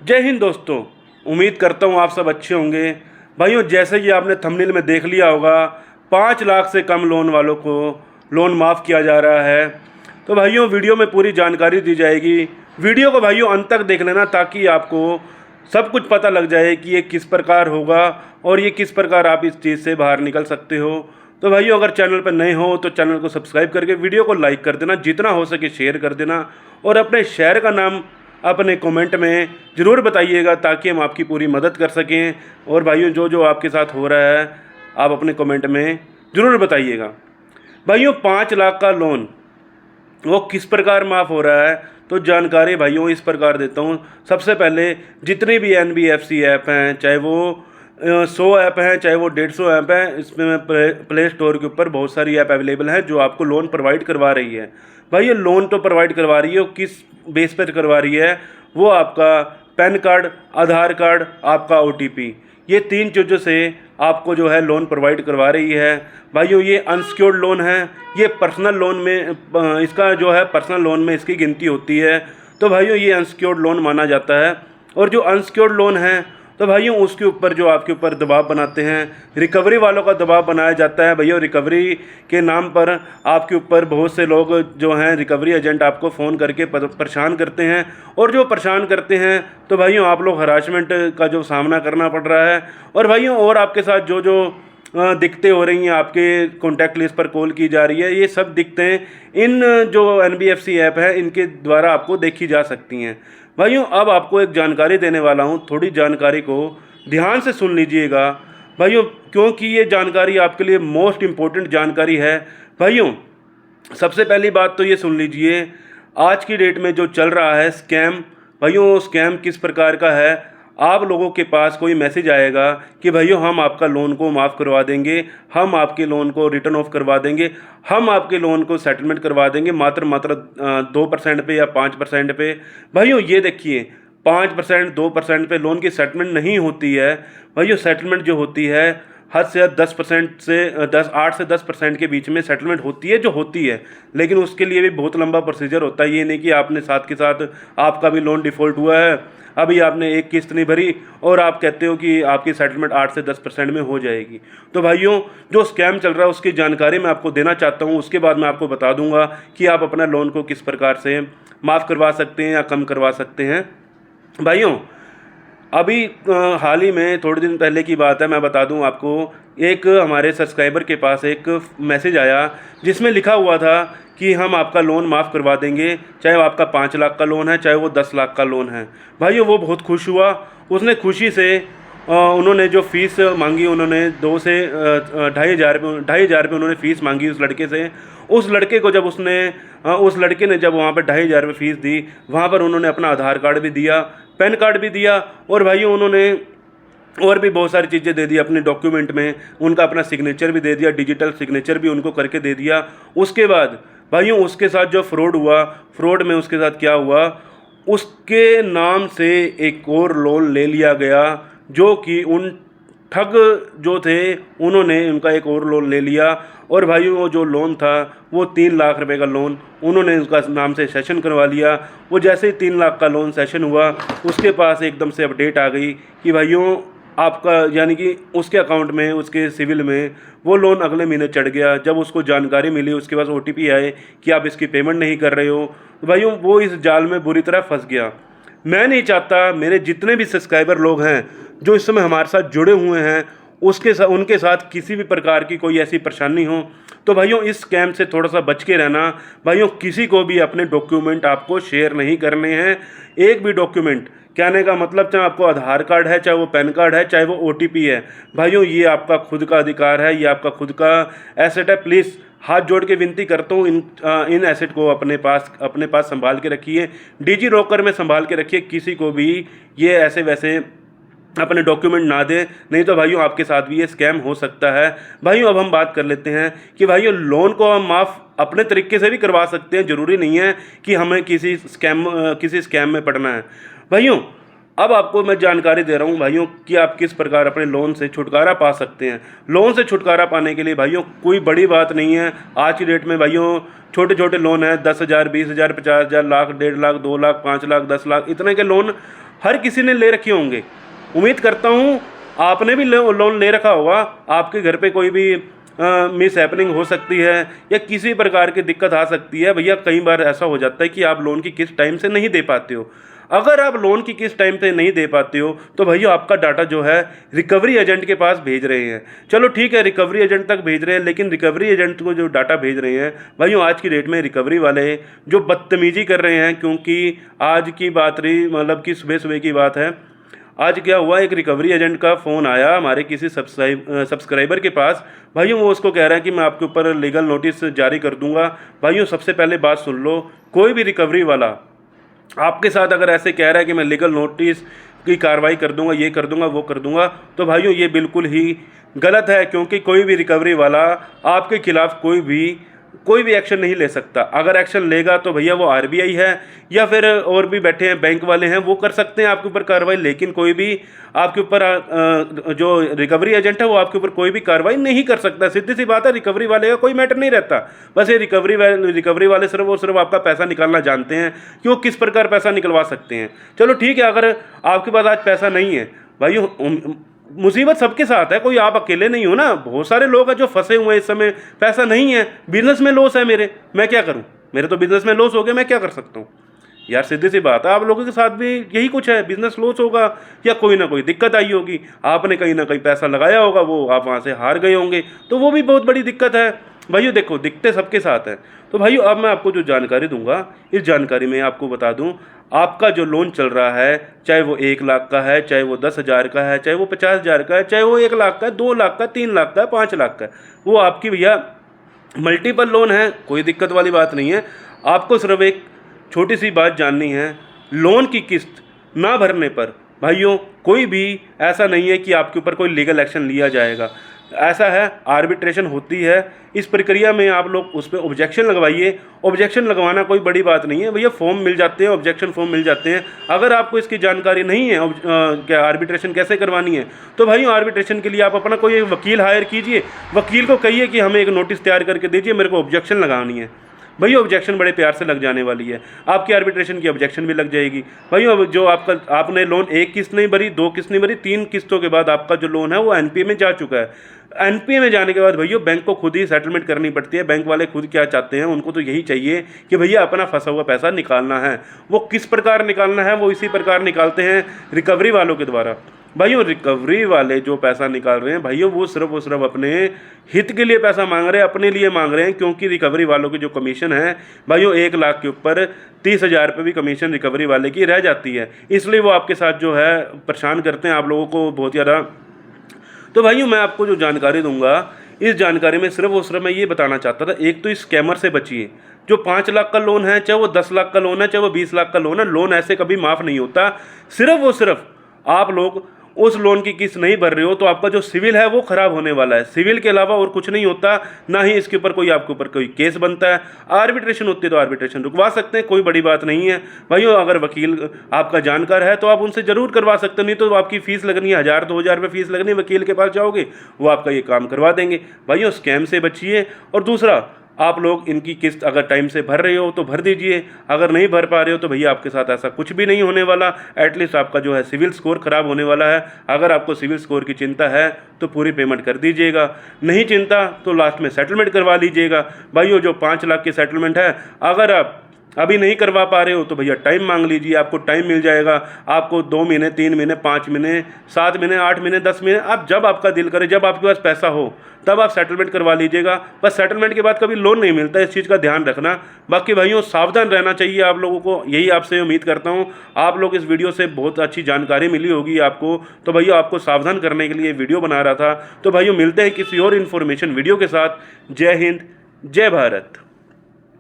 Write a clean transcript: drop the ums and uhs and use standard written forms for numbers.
जय हिंद दोस्तों। उम्मीद करता हूँ आप सब अच्छे होंगे। भाइयों, जैसे कि आपने थंबनेल में देख लिया होगा, 5 लाख से कम लोन वालों को लोन माफ़ किया जा रहा है। तो भाइयों, वीडियो में पूरी जानकारी दी जाएगी। वीडियो को भाइयों अंत तक देख लेना ताकि आपको सब कुछ पता लग जाए कि ये किस प्रकार होगा और ये किस प्रकार आप इस चीज़ से बाहर निकल सकते हो। तो भाइयों, अगर चैनल पर नए हो तो चैनल को सब्सक्राइब करके वीडियो को लाइक कर देना, जितना हो सके शेयर कर देना और अपने शहर का नाम अपने कमेंट में ज़रूर बताइएगा ताकि हम आपकी पूरी मदद कर सकें। और भाइयों, जो जो आपके साथ हो रहा है आप अपने कमेंट में ज़रूर बताइएगा। भाइयों, 5 लाख का लोन वो किस प्रकार माफ़ हो रहा है, तो जानकारी भाइयों इस प्रकार देता हूँ। सबसे पहले जितने भी NBFC ऐप हैं, चाहे वो 100 ऐप हैं, चाहे वो 150 ऐप हैं, इसमें प्ले स्टोर के ऊपर बहुत सारी ऐप अवेलेबल हैं जो आपको लोन प्रोवाइड करवा रही है। भाई, ये लोन तो प्रोवाइड करवा रही है, वो किस बेस पर करवा रही है? वो आपका पैन कार्ड, आधार कार्ड, आपका OTP, ये 3 चीज़ों से आपको जो है लोन प्रोवाइड करवा रही है। भाइयों, ये अनसिक्योर्ड लोन है, ये पर्सनल लोन में इसका जो है पर्सनल लोन में इसकी गिनती होती है। तो भाइयों, ये अनसिक्योर्ड लोन माना जाता है। और जो अनसिक्योर्ड लोन है तो भाइयों उसके ऊपर जो आपके ऊपर दबाव बनाते हैं, रिकवरी वालों का दबाव बनाया जाता है। भैया, रिकवरी के नाम पर आपके ऊपर बहुत से लोग जो हैं रिकवरी एजेंट आपको फ़ोन करके परेशान करते हैं। और जो परेशान करते हैं तो भाइयों आप लोग हरासमेंट का जो सामना करना पड़ रहा है। और भाइयों, और आपके साथ जो जो दिक्कतें हो रही हैं, आपके कॉन्टैक्ट लिस्ट पर कॉल की जा रही है, ये सब दिक्कतें इन जो NBFC ऐप है इनके द्वारा आपको देखी जा सकती हैं। भाइयों, अब आपको एक जानकारी देने वाला हूँ, थोड़ी जानकारी को ध्यान से सुन लीजिएगा भाइयों, क्योंकि ये जानकारी आपके लिए मोस्ट इम्पोर्टेंट जानकारी है। भाइयों, सबसे पहली बात तो ये सुन लीजिए, आज की डेट में जो चल रहा है स्कैम, भाइयों स्कैम किस प्रकार का है। आप लोगों के पास कोई मैसेज आएगा कि भाइयों हम आपका लोन को माफ़ करवा देंगे, हम आपके लोन को रिटर्न ऑफ करवा देंगे, हम आपके लोन को सेटलमेंट करवा देंगे मात्र 2% पे या 5% पे। भाइयों, ये देखिए, 5% 2% पे लोन की सेटलमेंट नहीं होती है। भाइयों, सेटलमेंट जो होती है हद से हद 10% से 8 से 10% के बीच में सेटलमेंट होती है, जो होती है। लेकिन उसके लिए भी बहुत लंबा प्रोसीजर होता है। ये नहीं कि आपने साथ के साथ आपका भी लोन डिफ़ॉल्ट हुआ है, अभी आपने एक किस्त नहीं भरी और आप कहते हो कि आपकी सेटलमेंट 8 से 10% में हो जाएगी। तो भाइयों, जो स्कैम चल रहा है उसकी जानकारी मैं आपको देना चाहता हूँ। उसके बाद मैं आपको बता दूंगा कि आप अपना लोन को किस प्रकार से माफ़ करवा सकते हैं या कम करवा सकते हैं। भाइयों, अभी हाल ही में थोड़े दिन पहले की बात है, मैं बता दूं आपको, एक हमारे सब्सक्राइबर के पास एक मैसेज आया जिसमें लिखा हुआ था कि हम आपका लोन माफ़ करवा देंगे, चाहे वो आपका 5 लाख का लोन है, चाहे वो 10 लाख का लोन है। भाइयों, वो बहुत खुश हुआ। उसने खुशी से उन्होंने जो फ़ीस मांगी, उन्होंने 2 से 2,500 रुपये उन्होंने फ़ीस मांगी उस लड़के से। उस लड़के को जब उस लड़के ने जब वहाँ पर 2,500 रुपये फ़ीस दी, वहाँ पर उन्होंने अपना आधार कार्ड भी दिया, पैन कार्ड भी दिया और भाइयों उन्होंने और भी बहुत सारी चीज़ें दे दी अपने डॉक्यूमेंट में, उनका अपना सिग्नेचर भी दे दिया, डिजिटल सिग्नेचर भी उनको करके दे दिया। उसके बाद भाइयों उसके साथ जो फ्रॉड हुआ, फ्रॉड में उसके साथ क्या हुआ, उसके नाम से एक और लोन ले लिया गया, जो कि उन ठग जो थे उन्होंने उनका एक और लोन ले लिया। और भाइयों, वो जो लोन था वो 3 लाख रुपए का लोन उन्होंने उसका नाम से सेशन करवा लिया। वो जैसे ही 3 लाख का लोन सेशन हुआ, उसके पास एकदम से अपडेट आ गई कि भाइयों आपका, यानी कि उसके अकाउंट में, उसके सिविल में वो लोन अगले महीने चढ़ गया। जब उसको जानकारी मिली, उसके पास OTP आए कि आप इसकी पेमेंट नहीं कर रहे हो, तो भाइयों वो इस जाल में बुरी तरह फंस गया। मैं नहीं चाहता मेरे जितने भी सब्सक्राइबर लोग हैं जो इस समय हमारे साथ जुड़े हुए हैं उनके साथ किसी भी प्रकार की कोई ऐसी परेशानी हो। तो भाइयों, इस स्कैम से थोड़ा सा बच के रहना। भाइयों, किसी को भी अपने डॉक्यूमेंट आपको शेयर नहीं करने हैं, एक भी डॉक्यूमेंट। कहने का मतलब, चाहे आपको आधार कार्ड है, चाहे वो पैन कार्ड है, चाहे वो OTP है, भाइयों ये आपका खुद का अधिकार है, ये आपका खुद का एसेट है। प्लीज़ हाथ जोड़ के विनती करता हूँ, इन एसेट को अपने पास संभाल के रखिए, डिजी लॉकर में संभाल के रखिए। किसी को भी ये ऐसे वैसे अपने डॉक्यूमेंट ना दे, नहीं तो भाइयों आपके साथ भी ये स्कैम हो सकता है। भाइयों, अब हम बात कर लेते हैं कि भाइयों लोन को हम माफ़ अपने तरीके से भी करवा सकते हैं, ज़रूरी नहीं है कि हमें किसी स्कैम में पड़ना है। भाइयों, अब आपको मैं जानकारी दे रहा हूँ भाइयों कि आप किस प्रकार अपने लोन से छुटकारा पा सकते हैं। लोन से छुटकारा पाने के लिए भाइयों कोई बड़ी बात नहीं है। आज की डेट में भाइयों छोटे छोटे लोन हैं, 10,000, 20,000, 50,000, लाख, 1.5 लाख, 2 लाख, 5 लाख, 10 लाख, इतने के लोन हर किसी ने ले रखे होंगे। उम्मीद करता हूँ आपने भी लोन ले रखा होगा। आपके घर पे कोई भी मिस हैपनिंग हो सकती है या किसी प्रकार की दिक्कत आ सकती है। भैया कई बार ऐसा हो जाता है कि आप लोन की किस्त टाइम से नहीं दे पाते हो। अगर आप लोन की किस्त टाइम पे नहीं दे पाते हो तो भैया आपका डाटा जो है रिकवरी एजेंट के पास भेज रहे हैं। चलो ठीक है, रिकवरी एजेंट तक भेज रहे हैं, लेकिन रिकवरी एजेंट को जो डाटा भेज रहे हैं भाइयों, आज की डेट में रिकवरी वाले जो बदतमीजी कर रहे हैं, क्योंकि आज की बात रही, मतलब कि सुबह सुबह की बात है। आज क्या हुआ, एक रिकवरी एजेंट का फ़ोन आया हमारे किसी सब्सक्राइबर के पास। भाइयों वो उसको कह रहा है कि मैं आपके ऊपर लीगल नोटिस जारी कर दूंगा। भाइयों सबसे पहले बात सुन लो, कोई भी रिकवरी वाला आपके साथ अगर ऐसे कह रहा है कि मैं लीगल नोटिस की कार्रवाई कर दूंगा, ये कर दूंगा, वो कर दूंगा, तो भाइयों ये बिल्कुल ही गलत है। क्योंकि कोई भी रिकवरी वाला आपके खिलाफ़ कोई भी एक्शन नहीं ले सकता। अगर एक्शन लेगा तो भैया वो आरबीआई है या फिर और भी बैठे हैं बैंक वाले हैं, वो कर सकते हैं आपके ऊपर कार्रवाई। लेकिन कोई भी आपके ऊपर जो रिकवरी एजेंट है वो आपके ऊपर कोई भी कार्रवाई नहीं कर सकता। सीधी सी बात है, रिकवरी वाले का कोई मैटर नहीं रहता। बस ये रिकवरी वाले सिर्फ और सिर्फ आपका पैसा निकालना जानते हैं कि वो किस प्रकार पैसा निकलवा सकते हैं। चलो ठीक है, अगर आपके पास आज पैसा नहीं है भाइयों, मुसीबत सबके साथ है, कोई आप अकेले नहीं हो ना। बहुत सारे लोग हैं जो फंसे हुए हैं इस समय, पैसा नहीं है, बिजनेस में लॉस है मेरे, मैं क्या करूं, मेरे तो बिजनेस में लॉस हो गया, मैं क्या कर सकता हूं। यार सीधी सी बात है, आप लोगों के साथ भी यही कुछ है, बिजनेस लॉस होगा या कोई ना कोई दिक्कत आई होगी, आपने कहीं ना कहीं पैसा लगाया होगा, वो आप वहाँ से हार गए होंगे, तो वो भी बहुत बड़ी दिक्कत है। भाइयों देखो, दिक्कतें सबके साथ हैं। तो भाइयों अब मैं आपको जो जानकारी दूंगा, इस जानकारी में आपको बता दूं, आपका जो लोन चल रहा है, चाहे वो 1 लाख का है, चाहे वो 10,000 का है, चाहे वो 50,000 का है, चाहे वो 1 लाख का है, 2 लाख का, 3 लाख का, 5 लाख का है, वो आपकी भैया मल्टीपल लोन है, कोई दिक्कत वाली बात नहीं है। आपको सिर्फ एक छोटी सी बात जाननी है, लोन की किस्त ना भरने पर भाइयों कोई भी ऐसा नहीं है कि आपके ऊपर कोई लीगल एक्शन लिया जाएगा। ऐसा है, आर्बिट्रेशन होती है, इस प्रक्रिया में आप लोग उस पर ऑब्जेक्शन लगवाइए। ऑब्जेक्शन लगवाना कोई बड़ी बात नहीं है भैया, फॉर्म मिल जाते हैं, ऑब्जेक्शन फॉर्म मिल जाते हैं। अगर आपको इसकी जानकारी नहीं है क्या आर्बिट्रेशन कैसे करवानी है, तो भाई आर्बिट्रेशन के लिए आप अपना कोई एक वकील हायर कीजिए। वकील को कहिए कि हमें एक नोटिस तैयार करके दीजिए, मेरे को ऑब्जेक्शन लगानी है। भैया ऑब्जेक्शन बड़े प्यार से लग जाने वाली है, आपकी आर्बिट्रेशन की ऑब्जेक्शन भी लग जाएगी। भैया अब जो आपने लोन एक किस्त नहीं भरी, 2 किस्त नहीं भरी, 3 किस्तों के बाद आपका जो लोन है वो एनपीए में जा चुका है। एनपीए में जाने के बाद भैया बैंक को खुद ही सेटलमेंट करनी पड़ती है। बैंक वाले खुद क्या चाहते हैं, उनको तो यही चाहिए कि भैया अपना फंसा हुआ पैसा निकालना है। वो किस प्रकार निकालना है, वो इसी प्रकार निकालते हैं रिकवरी वालों के द्वारा। भाइयों रिकवरी वाले जो पैसा निकाल रहे हैं भाइयों, वो सिर्फ अपने हित के लिए पैसा मांग रहे हैं, अपने लिए मांग रहे हैं। क्योंकि रिकवरी वालों की जो कमीशन है भाइयों, 1 लाख के ऊपर 30,000 रुपये भी कमीशन रिकवरी वाले की रह जाती है। इसलिए वो आपके साथ जो है परेशान करते हैं आप लोगों को बहुत ज़्यादा। तो भाइयों मैं आपको जो जानकारी दूंगा, इस जानकारी में सिर्फ और सिर्फ मैं ये बताना चाहता था, एक तो इस स्कैमर से बचिए। जो 5 लाख का लोन है, चाहे वो 10 लाख का लोन है, चाहे वो 20 लाख का लोन है, लोन ऐसे कभी माफ़ नहीं होता। सिर्फ और सिर्फ आप लोग उस लोन की किस्त नहीं भर रहे हो तो आपका जो सिविल है वो ख़राब होने वाला है। सिविल के अलावा और कुछ नहीं होता, ना ही इसके ऊपर कोई आपके ऊपर कोई केस बनता है। आर्बिट्रेशन होती है तो आर्बिट्रेशन रुकवा सकते हैं, कोई बड़ी बात नहीं है भाइयों। अगर वकील आपका जानकार है तो आप उनसे ज़रूर करवा सकते हो, नहीं तो आपकी फ़ीस लगनी है 1,000-2,000 रुपये फ़ीस लगनी है। वकील के पास जाओगे वो आपका ये काम करवा देंगे। भाइयों स्कैम से बचिए। और दूसरा, आप लोग इनकी किस्त अगर टाइम से भर रहे हो तो भर दीजिए, अगर नहीं भर पा रहे हो तो भैया आपके साथ ऐसा कुछ भी नहीं होने वाला। एटलीस्ट आपका जो है सिविल स्कोर ख़राब होने वाला है। अगर आपको सिविल स्कोर की चिंता है तो पूरी पेमेंट कर दीजिएगा, नहीं चिंता तो लास्ट में सेटलमेंट करवा लीजिएगा। भाइयों जो 5 लाख की सेटलमेंट है, अगर आप अभी नहीं करवा पा रहे हो तो भैया टाइम मांग लीजिए, आपको टाइम मिल जाएगा। आपको 2 महीने, 3 महीने, 5 महीने, 7 महीने, 8 महीने, 10 महीने, आप जब आपका दिल करे, जब आपके पास पैसा हो तब आप सेटलमेंट करवा लीजिएगा। बस सेटलमेंट के बाद कभी लोन नहीं मिलता, इस चीज़ का ध्यान रखना। बाकी भाइयों सावधान रहना चाहिए आप लोगों को, यही आपसे उम्मीद करता हूँ। आप लोग इस वीडियो से बहुत अच्छी जानकारी मिली होगी आपको, तो भैया आपको सावधान करने के लिए वीडियो बना रहा था। तो भाइयों मिलते हैं किसी और इन्फॉर्मेशन वीडियो के साथ। जय हिंद, जय भारत।